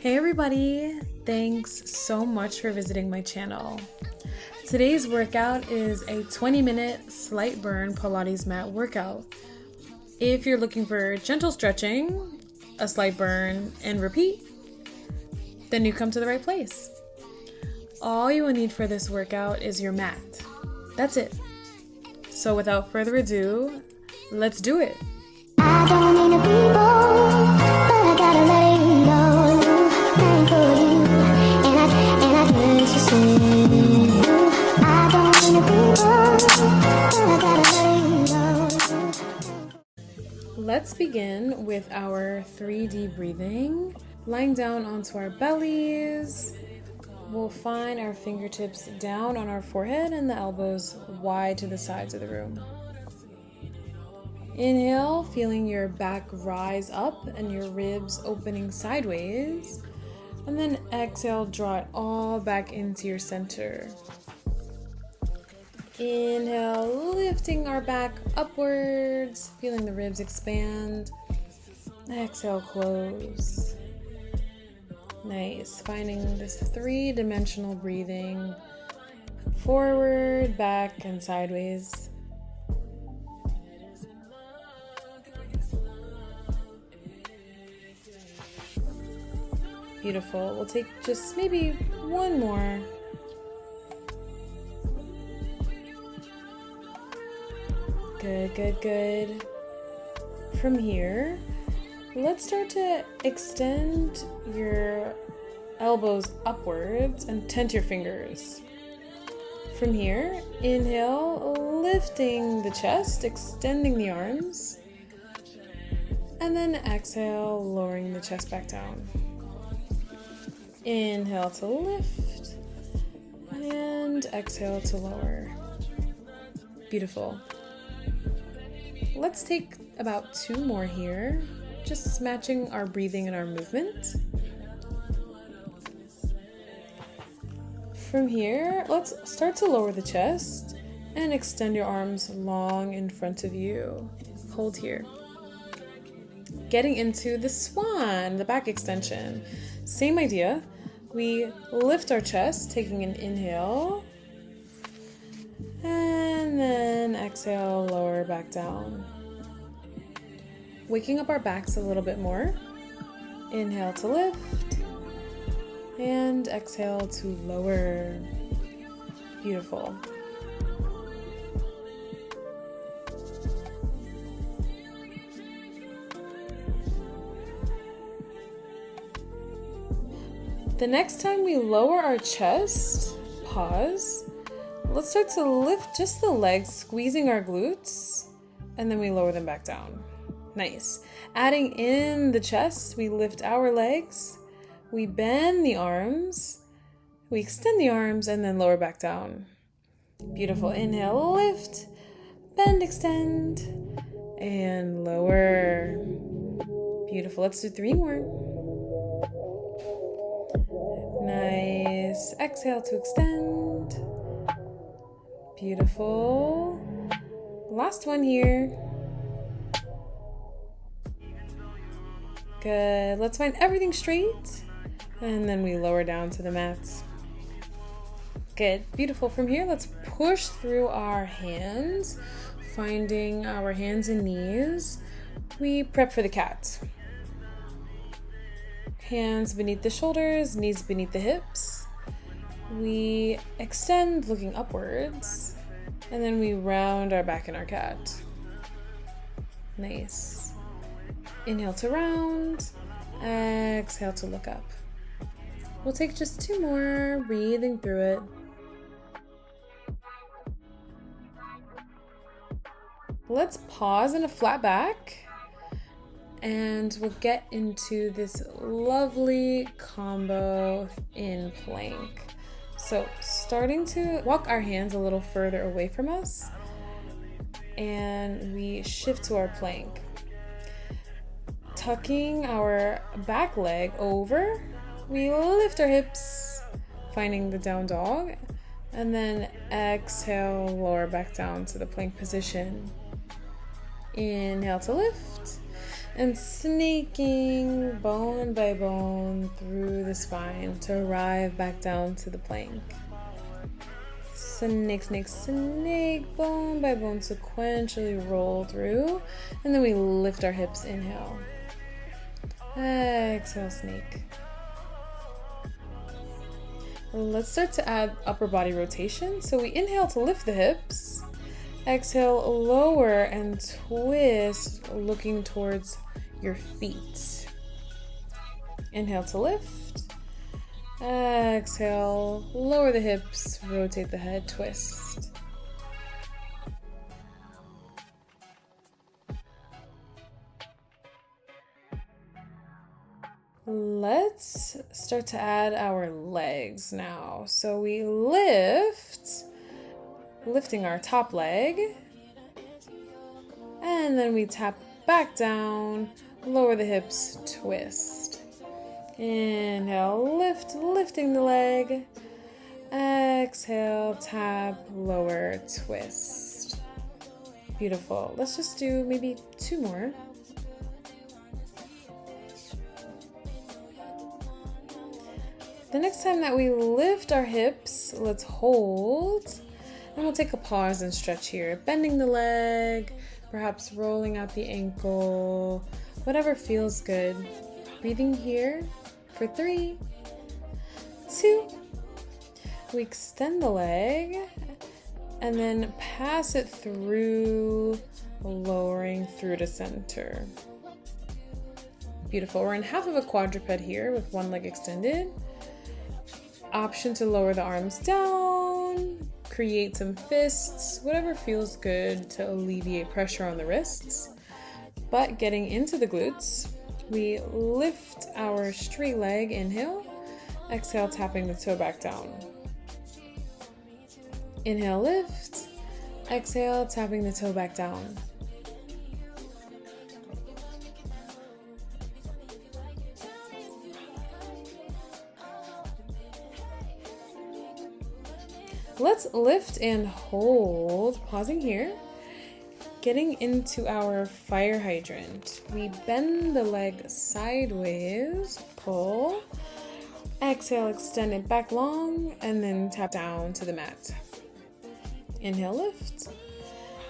Hey everybody, thanks so much for visiting my channel. Today's workout is a 20-minute slight burn Pilates mat workout. If you're looking for gentle stretching, a slight burn, and repeat, then you come to the right place. All you will need for this workout is your mat. That's it. So without further ado, let's do it. I don't mean to be bold, but I gotta let you know. Thank you, and I just to say I don't mean to be bold, but I gotta let you know. Let's begin with our 3D breathing. Lying down onto our bellies. We'll find our fingertips down on our forehead and the elbows wide to the sides of the room. Inhale, feeling your back rise up and your ribs opening sideways. And then exhale, draw it all back into your center. Inhale, lifting our back upwards, feeling the ribs expand. Exhale, close. Nice. Finding this three-dimensional breathing. Forward, back, and sideways. Beautiful. We'll take just maybe one more. Good, good, good. From here, let's start to extend your elbows upwards and tent your fingers. From here, inhale, lifting the chest, extending the arms, and then exhale, lowering the chest back down. Inhale to lift, and exhale to lower. Beautiful. Let's take about two more here, just matching our breathing and our movement. From here, let's start to lower the chest and extend your arms long in front of you. Hold here. Getting into the swan, the back extension. Same idea. We lift our chest, taking an inhale, and then exhale, lower back down. Waking up our backs a little bit more. Inhale to lift, and exhale to lower. Beautiful. The next time we lower our chest, pause. Let's start to lift just the legs, squeezing our glutes, and then we lower them back down. Nice. Adding in the chest, we lift our legs, we bend the arms, we extend the arms, and then lower back down. Beautiful. Inhale, lift, bend, extend, and lower. Beautiful. Let's do three more. Nice. Exhale to extend. Beautiful. Last one here. Good. Let's find everything straight. And then we lower down to the mats. Good. Beautiful. From here, let's push through our hands. Finding our hands and knees. We prep for the cat. Hands beneath the shoulders, knees beneath the hips. We extend looking upwards, and then we round our back in our cat. Nice. Inhale to round, exhale to look up. We'll take just two more, breathing through it. Let's pause in a flat back. And we'll get into this lovely combo in plank. So starting to walk our hands a little further away from us, and we shift to our plank. Tucking our back leg over, we lift our hips, finding the down dog, and then exhale, lower back down to the plank position. Inhale to lift. and snaking bone by bone through the spine to arrive back down to the plank. Snake, snake, snake, bone by bone, sequentially roll through, and then we lift our hips. Inhale, exhale, snake. Let's start to add upper body rotation. So we inhale to lift the hips, exhale, lower and twist, looking towards your feet. Inhale to lift, exhale, lower the hips, rotate the head, twist. Let's start to add our legs now. So we lifting our top leg, and then we tap back down, lower the hips, twist. Inhale, lifting the leg. Exhale, tap, lower, twist. Beautiful. Let's just do maybe 2 more. The next time that we lift our hips, let's hold, and we'll take a pause and stretch here, bending the leg, perhaps rolling out the ankle, whatever feels good. Breathing here for 3, 2. We extend the leg and then pass it through, lowering through to center. Beautiful. We're in half of a quadruped here with one leg extended. Option to lower the arms down, create some fists, whatever feels good to alleviate pressure on the wrists. But getting into the glutes, we lift our straight leg, inhale, exhale, tapping the toe back down. Inhale, lift, exhale, tapping the toe back down. Let's lift and hold, pausing here, getting into our fire hydrant. We bend the leg sideways, pull, exhale, extend it back long, and then tap down to the mat. Inhale, lift,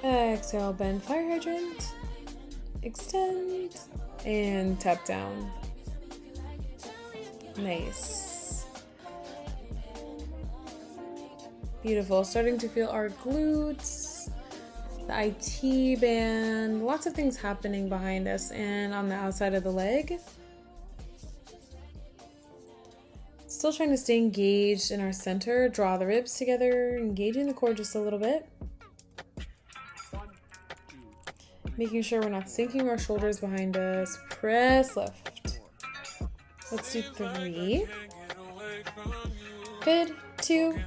exhale, bend fire hydrant, extend, and tap down. Nice. Beautiful. Starting to feel our glutes, the IT band, lots of things happening behind us and on the outside of the leg. Still trying to stay engaged in our center, draw the ribs together, engaging the core just a little bit. Making sure we're not sinking our shoulders behind us. Press lift. Let's do 3. Good. 2.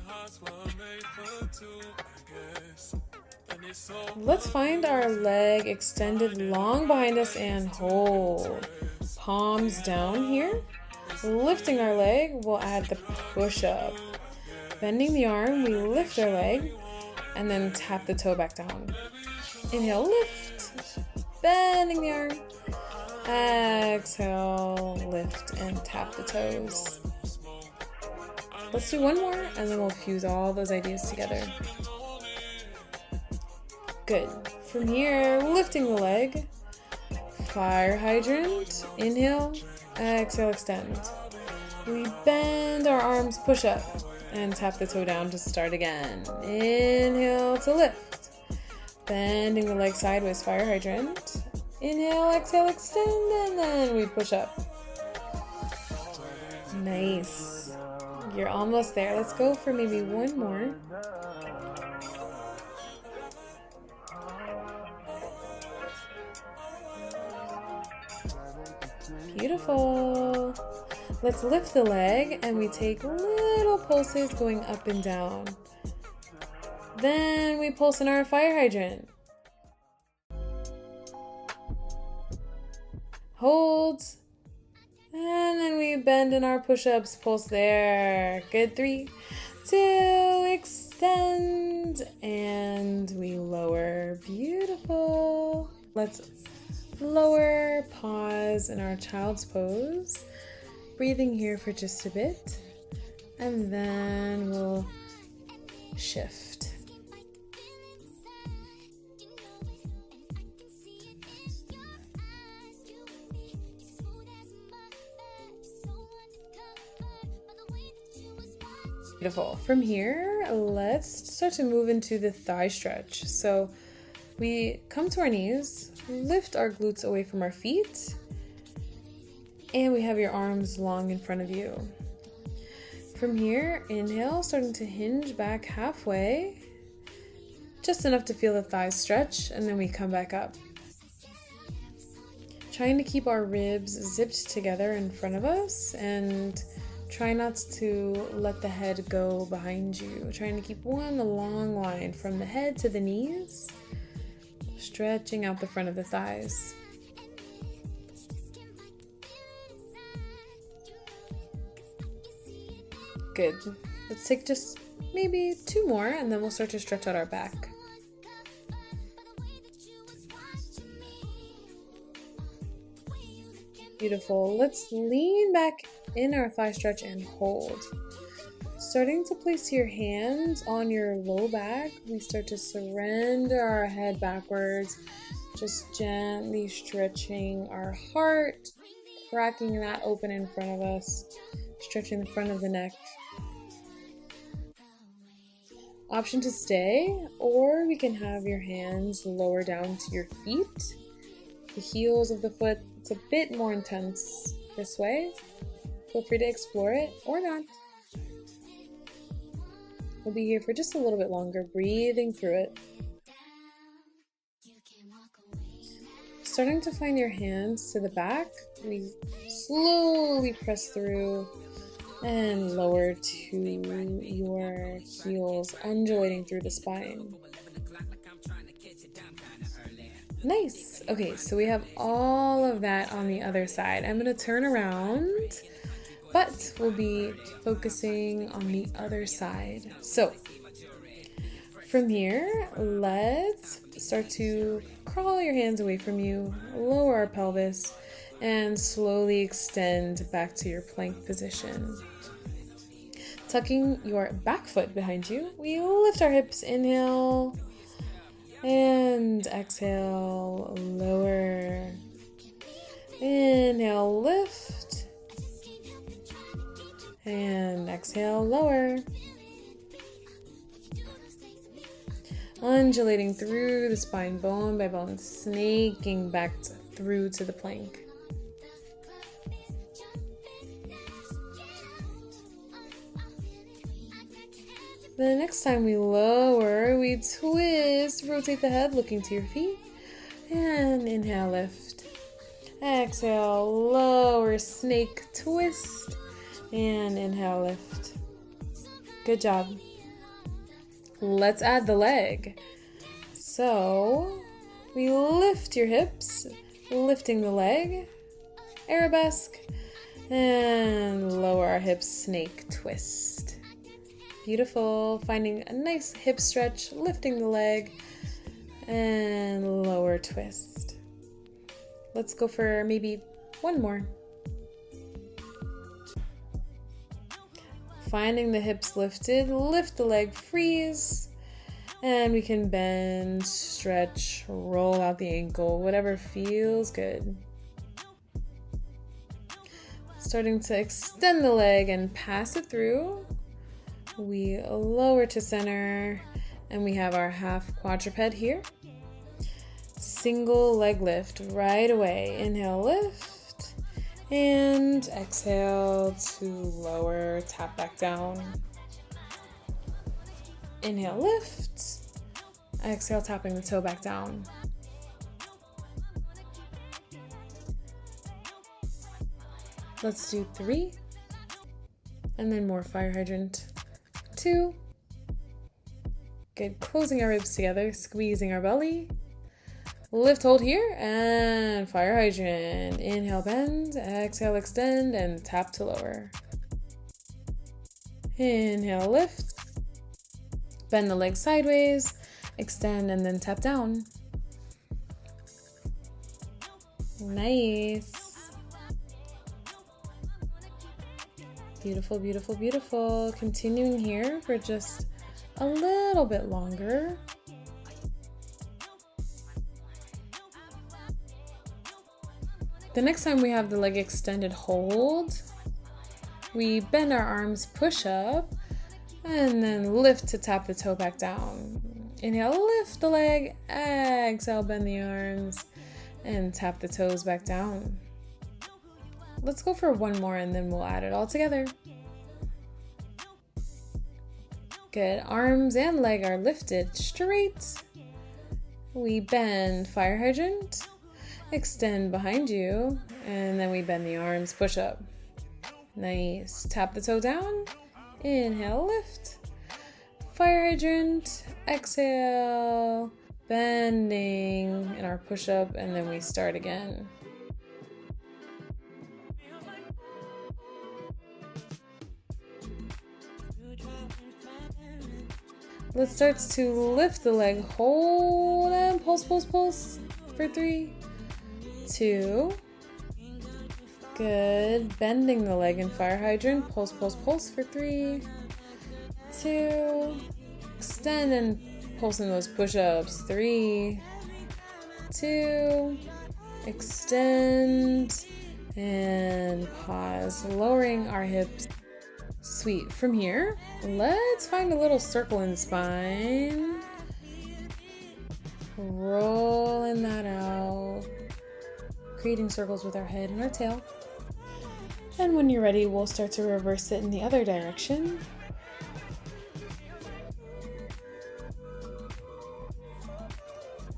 Let's find our leg extended long behind us and hold. Palms down here. Lifting our leg, we'll add the push-up. Bending the arm, we lift our leg and then tap the toe back down. Inhale, lift. Bending the arm. Exhale, lift and tap the toes. Let's do 1 more and then we'll fuse all those ideas together. Good. From here, lifting the leg, fire hydrant, inhale, exhale, extend. We bend our arms, push up, and tap the toe down to start again. Inhale to lift, bending the leg sideways, fire hydrant. Inhale, exhale, extend, and then we push up. Nice. You're almost there. Let's go for maybe 1 more. Beautiful. Let's lift the leg and we take little pulses going up and down. Then we pulse in our fire hydrant. Hold. And then we bend in our push-ups, pulse there. Good. 3, 2, extend, and we lower. Beautiful. Let's lower, pause in our child's pose, breathing here for just a bit, and then we'll shift. Beautiful. From here, let's start to move into the thigh stretch. So we come to our knees, lift our glutes away from our feet, and we have your arms long in front of you. From here, inhale, starting to hinge back halfway, just enough to feel the thighs stretch, and then we come back up. Trying to keep our ribs zipped together in front of us, and try not to let the head go behind you. Trying to keep one long line from the head to the knees, stretching out the front of the thighs. Good. Let's take just maybe 2 more, and then we'll start to stretch out our back. Beautiful. Let's lean back in our thigh stretch and hold. Starting to place your hands on your low back, we start to surrender our head backwards, just gently stretching our heart, cracking that open in front of us, stretching the front of the neck. Option to stay, or we can have your hands lower down to your feet, the heels of the foot. It's a bit more intense this way. Feel free to explore it or not. We'll be here for just a little bit longer, breathing through it. Starting to find your hands to the back, we slowly press through and lower to your heels, undulating through the spine. Nice. Okay, so we have all of that on the other side. I'm going to turn around, but we'll be focusing on the other side. So from here, let's start to crawl your hands away from you, lower our pelvis, and slowly extend back to your plank position. Tucking your back foot behind you, we lift our hips, inhale, and exhale, lower. Inhale, lift, and exhale, lower. Undulating through the spine, bone by bone, snaking back through to the plank. The next time we lower, we twist, rotate the head, looking to your feet, and inhale, lift. Exhale, lower, snake, twist, and inhale, lift. Good job. Let's add the leg. So we lift your hips, lifting the leg, arabesque, and lower our hips, snake, twist. Beautiful. Finding a nice hip stretch, lifting the leg, and lower twist. Let's go for maybe 1 more. Finding the hips lifted, lift the leg, freeze, and we can bend, stretch, roll out the ankle, whatever feels good. Starting to extend the leg and pass it through. We lower to center, and we have our half quadruped here. Single leg lift right away. Inhale, lift, and exhale to lower, tap back down. Inhale, lift, exhale, tapping the toe back down. Let's do 3, and then more fire hydrant. 2. Good. Closing our ribs together, squeezing our belly. Lift, hold here, and fire hydrant. Inhale, bend, exhale, extend, and tap to lower. Inhale, lift. Bend the legs sideways, extend, and then tap down. Nice. Beautiful, beautiful, beautiful. Continuing here for just a little bit longer. The next time we have the leg extended hold, we bend our arms, push up, and then lift to tap the toe back down. Inhale, lift the leg, exhale, bend the arms, and tap the toes back down. Let's go for one more and then we'll add it all together. Good, arms and leg are lifted straight. We bend, fire hydrant, extend behind you, and then we bend the arms, push up. Nice, tap the toe down, inhale, lift, fire hydrant, exhale, bending in our push up, and then we start again. Let's start to lift the leg, hold and pulse, pulse, pulse for 3, 2, good, bending the leg in fire hydrant, pulse, pulse, pulse for 3, 2, extend and pulse in those push-ups, 3, 2, extend and pause, lowering our hips. Sweet. From here, let's find a little circle in the spine. Rolling that out. Creating circles with our head and our tail. And when you're ready, we'll start to reverse it in the other direction.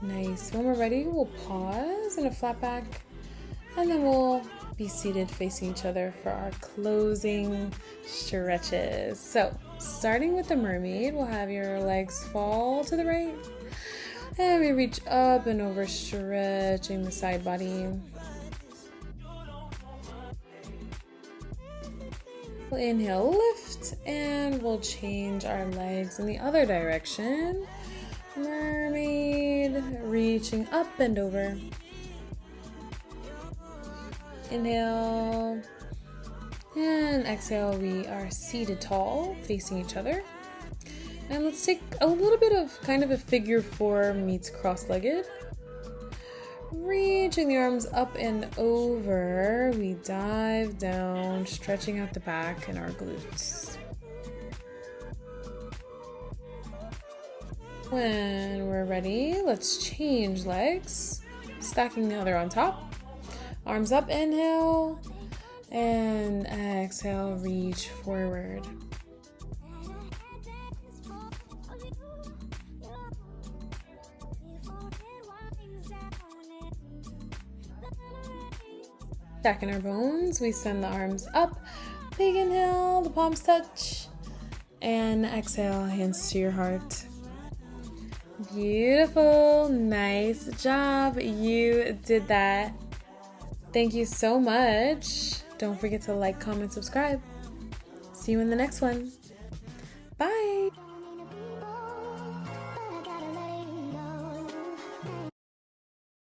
Nice. When we're ready, we'll pause in a flat back. And then we'll be seated facing each other for our closing stretches. So, starting with the mermaid, we'll have your legs fall to the right. And we reach up and over, stretching the side body. We'll inhale, lift, and we'll change our legs in the other direction. Mermaid, reaching up and over. Inhale and exhale, we are seated tall, facing each other. And let's take a little bit of kind of a figure 4 meets cross-legged. Reaching the arms up and over, we dive down, stretching out the back and our glutes. When we're ready, let's change legs, stacking the other on top. Arms up, inhale, and exhale, reach forward. Stacking our bones, we send the arms up, big inhale, the palms touch, and exhale, hands to your heart. Beautiful, nice job, you did that. Thank you so much. Don't forget to like, comment, subscribe. See you in the next one. Bye.